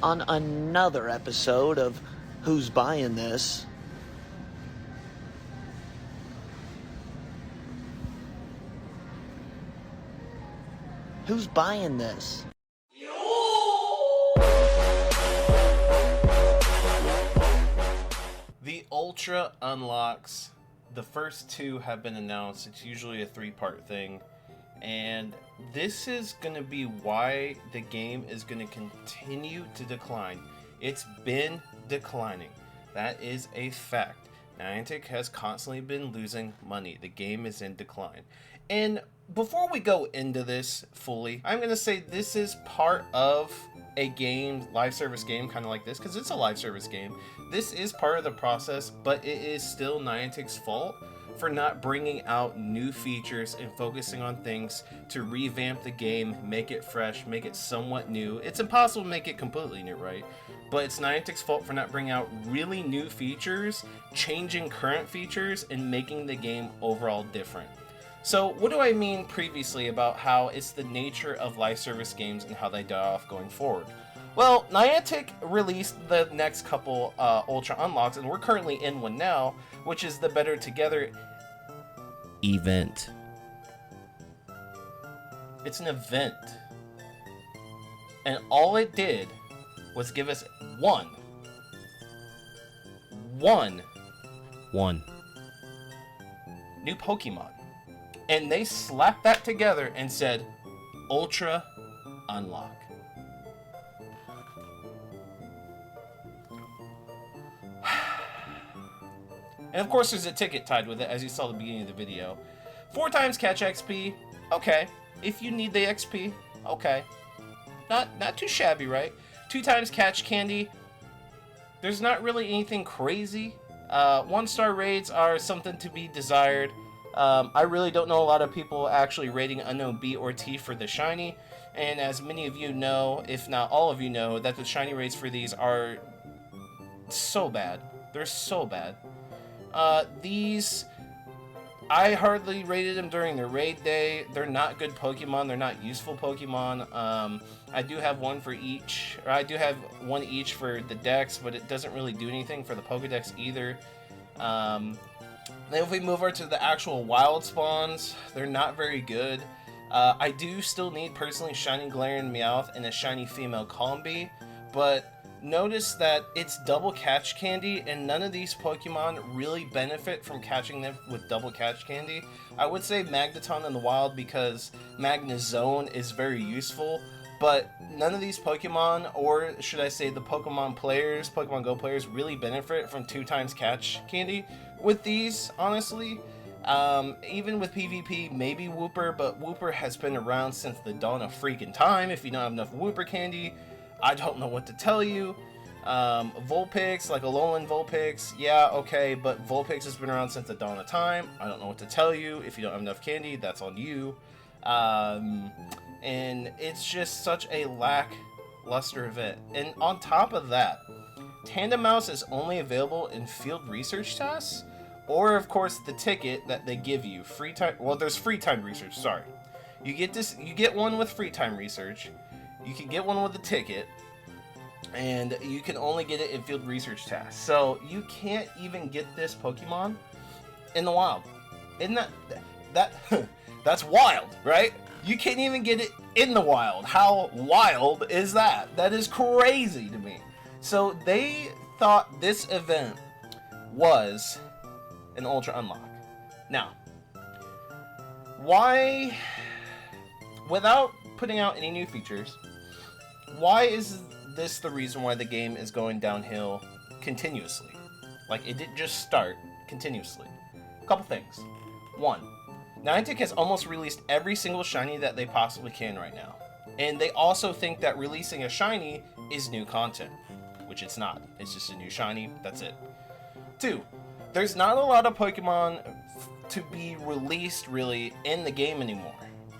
on another episode of Who's Buying This? Who's buying this? The Ultra unlocks. The first two have been announced. It's usually a 3-part thing. And this is going to be why the game is going to continue to decline. It's been declining. That is a fact. Niantic has constantly been losing money. The game is in decline. And before we go into this fully, I'm going to say this is part of a game, live service game, kind of like this, because it's a live service game. This is part of the process, but it is still Niantic's fault for not bringing out new features and focusing on things to revamp the game, make it fresh, make it somewhat new. It's impossible to make it completely new, right? But it's Niantic's fault for not bringing out really new features, changing current features, and making the game overall different. So what do I mean previously about how it's the nature of live service games and how they die off going forward? Well, Niantic released the next couple Ultra Unlocks, and we're currently in one now, which is the Better Together event. It's an event. And all it did was give us one new Pokemon. And they slapped that together and said, Ultra Unlock. And of course there's a ticket tied with it, as you saw at the beginning of the video. 4 times catch XP, okay. If you need the XP, okay. Not too shabby, right? 2 times catch candy. There's not really anything crazy. 1-star raids are something to be desired. I really don't know a lot of people actually rating Unknown B or T for the shiny, and as many of you know, if not all of you know, that the shiny rates for these are so bad. They're so bad. These, I hardly rated them during the raid day. They're not good Pokemon. They're not useful Pokemon. I do have one for each, or I do have one each for the Dex, but it doesn't really do anything for the Pokedex either. Then if we move over to the actual wild spawns, they're not very good. I do still need personally Shiny Galarian Meowth and a Shiny Female Combi, but notice that it's double catch candy, and none of these Pokemon really benefit from catching them with double catch candy. I would say Magneton in the wild because Magnezone is very useful, but none of these Pokemon, or should I say the Pokemon players, Pokemon Go players, really benefit from 2 times catch candy with these, honestly. Even with PvP, maybe Wooper, but Wooper has been around since the dawn of freaking time. If you don't have enough Wooper candy, I don't know what to tell you. Vulpix, like Alolan Vulpix, yeah, okay, but Vulpix has been around since the dawn of time. I don't know what to tell you. If you don't have enough candy, that's on you. And it's just such a lackluster event. And on top of that, Tandem Mouse is only available in field research tasks, or of course the ticket that they give you. Free time, well, there's free time research, sorry. You get one with free time research, you can get one with a ticket, and you can only get it in field research tasks. So you can't even get this Pokemon in the wild. Isn't that that's wild, right? You can't even get it in the wild. How wild is that? That is crazy to me. So they thought this event was an Ultra Unlock. Now, why, without putting out any new features, why is this the reason why the game is going downhill continuously? Like, it didn't just start continuously. A couple things. One, Niantic has almost released every single shiny that they possibly can right now. And they also think that releasing a shiny is new content, which it's not. It's just a new shiny, that's it. 2, there's not a lot of Pokemon to be released really in the game anymore.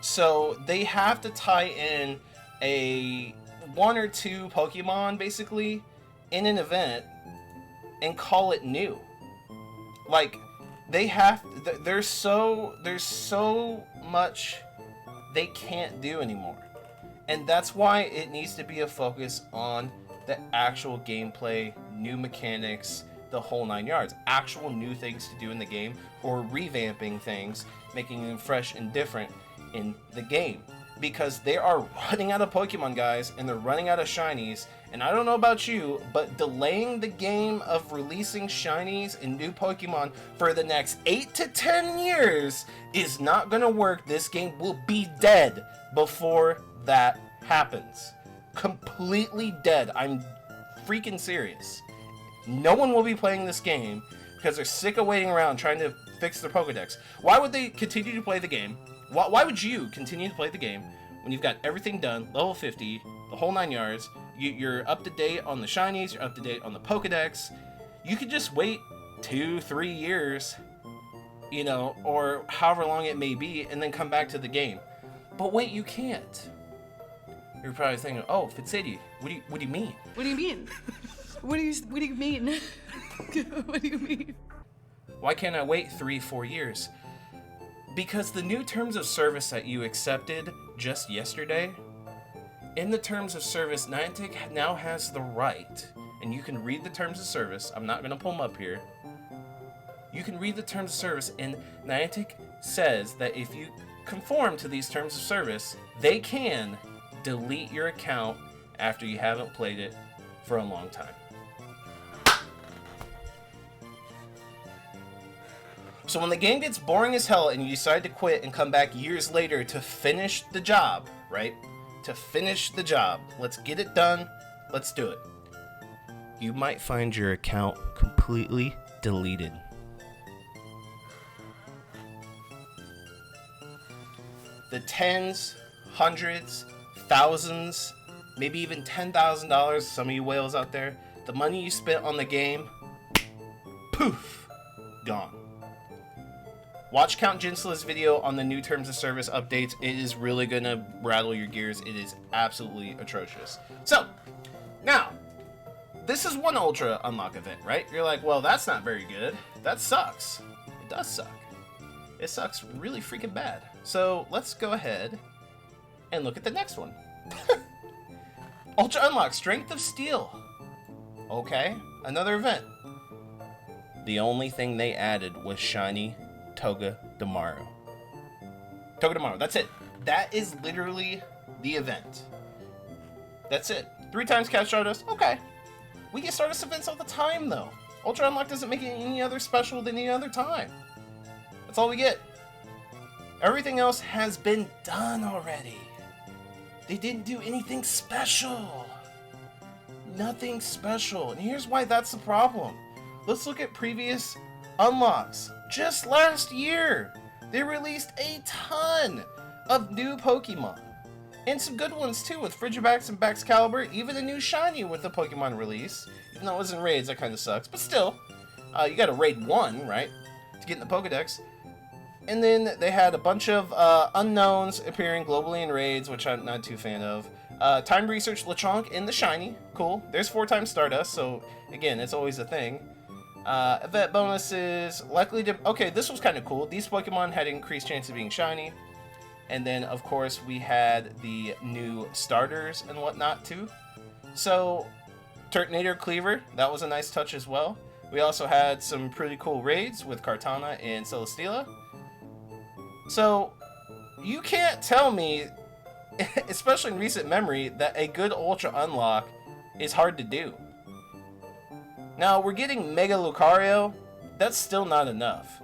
So they have to tie in a 1 or 2 Pokemon basically in an event and call it new. Like, they have, there's so much they can't do anymore. And that's why it needs to be a focus on the actual gameplay, new mechanics, the whole 9 yards. Actual new things to do in the game, or revamping things, making them fresh and different in the game. Because they are running out of Pokemon, guys, and they're running out of shinies. And I don't know about you, but delaying the game of releasing shinies and new Pokemon for the next 8 to 10 years is not going to work. This game will be dead before that happens. Completely dead. I'm freaking serious. No one will be playing this game because they're sick of waiting around trying to fix their Pokedex. Why would they continue to play the game? Why would you continue to play the game when you've got everything done, level 50, the whole 9 yards, you're up to date on the shinies, you're up to date on the Pokedex? You could just wait 2-3 years, you know, or however long it may be, and then come back to the game. But wait, you can't. You're probably thinking, oh, Fitz, what do you mean? What do you mean? What do you mean? What do you mean? Why can't I wait 3-4 years? Because the new terms of service that you accepted just yesterday, in the terms of service, Niantic now has the right, and you can read the terms of service. I'm not going to pull them up here. You can read the terms of service, and Niantic says that if you conform to these terms of service, they can delete your account after you haven't played it for a long time. So when the game gets boring as hell and you decide to quit and come back years later to finish the job, right? To finish the job. Let's get it done. Let's do it. You might find your account completely deleted. The tens, hundreds, thousands, maybe even $10,000, some of you whales out there, the money you spent on the game, poof, gone. Watch Count Jinsla's video on the new terms of service updates. It is really going to rattle your gears. It is absolutely atrocious. So, now, this is one Ultra Unlock event, right? You're like, well, that's not very good. That sucks. It does suck. It sucks really freaking bad. So, let's go ahead and look at the next one. Ultra Unlock, Strength of Steel. Okay, another event. The only thing they added was shiny Togedemaru. Togedemaru, that's it. That is literally the event. That's it. 3 times catch Stardust. Okay. We get Stardust events all the time, though. Ultra Unlock doesn't make it any other special than any other time. That's all we get. Everything else has been done already. They didn't do anything special. Nothing special. And here's why that's the problem. Let's look at previous unlocks. Just last year, they released a ton of new Pokemon. And some good ones too, with Frigibax and Baxcalibur, even a new shiny with the Pokemon release. Even though it wasn't raids, that kind of sucks. But still, you gotta raid 1, right? To get in the Pokedex. And then they had a bunch of unknowns appearing globally in raids, which I'm not too fan of. Time Research Lechonk in the shiny. Cool. There's 4 times Stardust, so again, it's always a thing. Event bonuses, likely to... Okay, this was kind of cool. These Pokemon had increased chance of being shiny. And then, of course, we had the new starters and whatnot, too. So, Turtonator Cleaver, that was a nice touch as well. We also had some pretty cool raids with Kartana and Celesteela. So, you can't tell me, especially in recent memory, that a good Ultra Unlock is hard to do. Now, we're getting Mega Lucario. That's still not enough.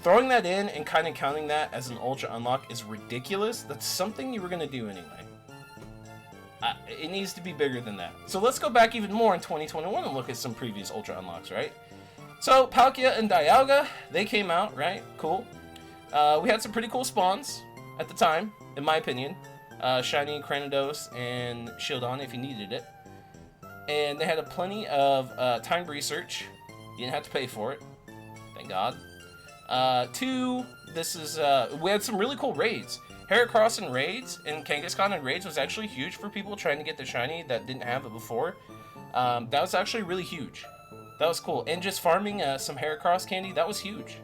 Throwing that in and kind of counting that as an Ultra Unlock is ridiculous. That's something you were going to do anyway. It needs to be bigger than that. So let's go back even more in 2021 and look at some previous Ultra Unlocks, right? So, Palkia and Dialga, they came out, right? Cool. We had some pretty cool spawns at the time, in my opinion. Shiny Cranidos and Shieldon if you needed it. And they had a plenty of time research. You didn't have to pay for it. Thank God. 2, this is, we had some really cool raids. Heracross and raids, and Kangaskhan and raids was actually huge for people trying to get the shiny that didn't have it before. That was actually really huge. That was cool. And just farming some Heracross candy, that was huge.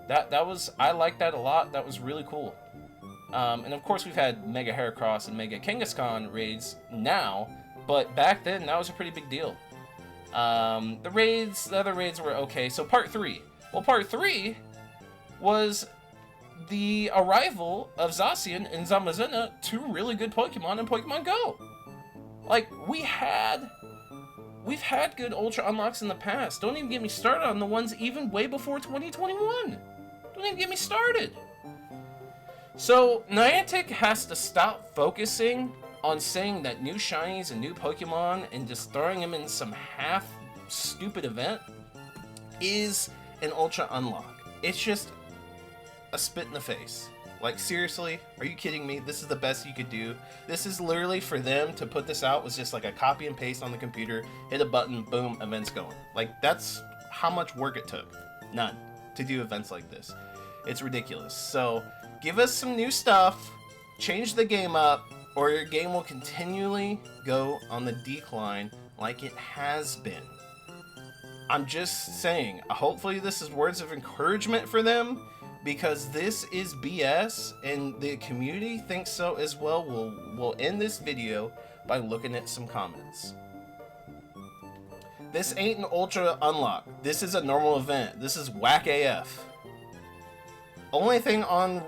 That was, I liked that a lot. That was really cool. And of course we've had Mega Heracross and Mega Kangaskhan raids now, but back then that was a pretty big deal. The other raids were okay. So part 3. Well, part 3 was the arrival of Zacian and Zamazenta, 2 really good Pokemon in Pokemon Go. Like, we've had good Ultra Unlocks in the past. Don't even get me started on the ones even way before 2021. Don't even get me started. So, Niantic has to stop focusing on saying that new shinies and new Pokemon and just throwing them in some half-stupid event is an Ultra Unlock. It's just a spit in the face. Like, seriously? Are you kidding me? This is the best you could do. This is literally for them to put this out was just like a copy and paste on the computer, hit a button, boom, event's going. Like, that's how much work it took. None. To do events like this. It's ridiculous. So, give us some new stuff, change the game up, or your game will continually go on the decline like it has been. I'm just saying, hopefully this is words of encouragement for them, because this is BS, and the community thinks so as well. We'll end this video by looking at some comments. This ain't an Ultra Unlock. This is a normal event. This is whack AF. Only thing on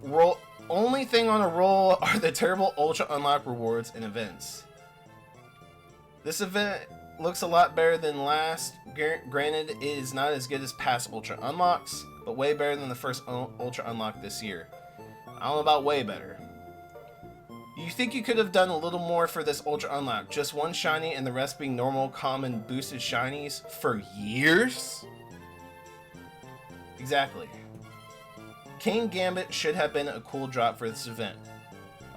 a roll are the terrible Ultra Unlock rewards and events. This event looks a lot better than last. Granted, it is not as good as past Ultra Unlocks, but way better than the first Ultra Unlock this year. I don't know about way better. You think you could have done a little more for this Ultra Unlock? Just one shiny and the rest being normal, common, boosted shinies for years? Exactly. King Gambit should have been a cool drop for this event.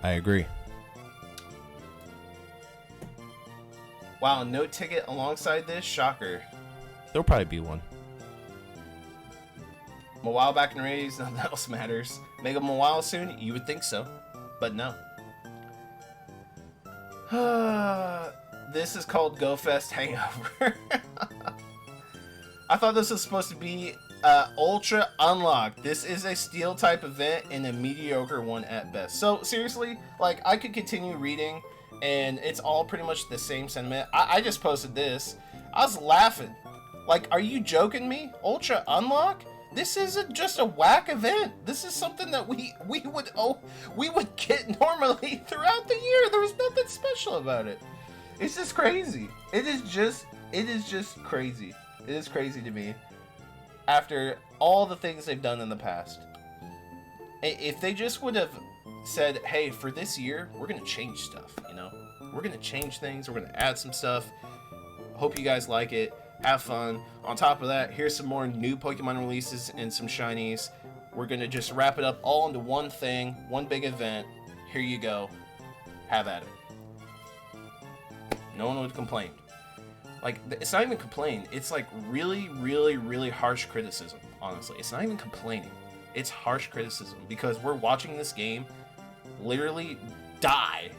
I agree. Wow, no ticket alongside this? Shocker. There'll probably be one. Mawile back in raids, nothing else matters. Mega Mawile soon? You would think so, but no. This is called GoFest Hangover. I thought this was supposed to be Ultra Unlock. This is a steel type event and a mediocre one at best. So seriously, like, I could continue reading and it's all pretty much the same sentiment. I just posted this. I was laughing. Like, are you joking me? Ultra Unlock? This isn't just a whack event. This is something that we would get normally throughout the year. There was nothing special about it. It's just crazy. It is just crazy. It is crazy to me. After all the things they've done in the past. If they just would have said, hey, for this year, we're going to change stuff, you know? We're going to change things. We're going to add some stuff. Hope you guys like it. Have fun. On top of that, here's some more new Pokemon releases and some shinies. We're going to just wrap it up all into one thing, one big event. Here you go. Have at it. No one would complain. Like, it's not even complaining. It's like really, really, really harsh criticism, honestly. It's not even complaining. It's harsh criticism because we're watching this game literally die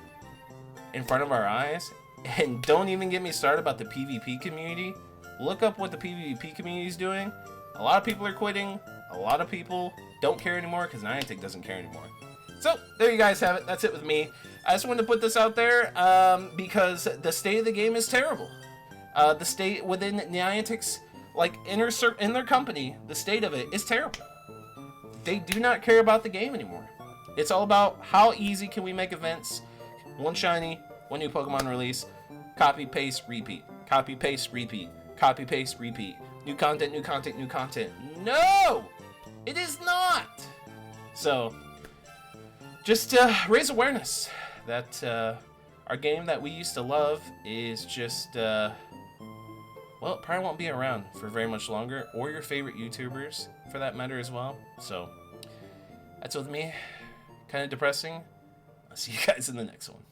in front of our eyes. And don't even get me started about the PvP community. Look up what the PvP community is doing. A lot of people are quitting. A lot of people don't care anymore because Niantic doesn't care anymore. So, there you guys have it. That's it with me. I just wanted to put this out there because the state of the game is terrible. The state within Niantic's, like, in their company, the state of it is terrible. They do not care about the game anymore. It's all about how easy can we make events. One shiny, one new Pokemon release, copy, paste, repeat. Copy, paste, repeat. Copy, paste, repeat. New content, new content, new content. No! It is not! So, just to raise awareness that our game that we used to love is just, well, it probably won't be around for very much longer, or your favorite YouTubers, for that matter as well. So, that's with me. Kind of depressing. I'll see you guys in the next one.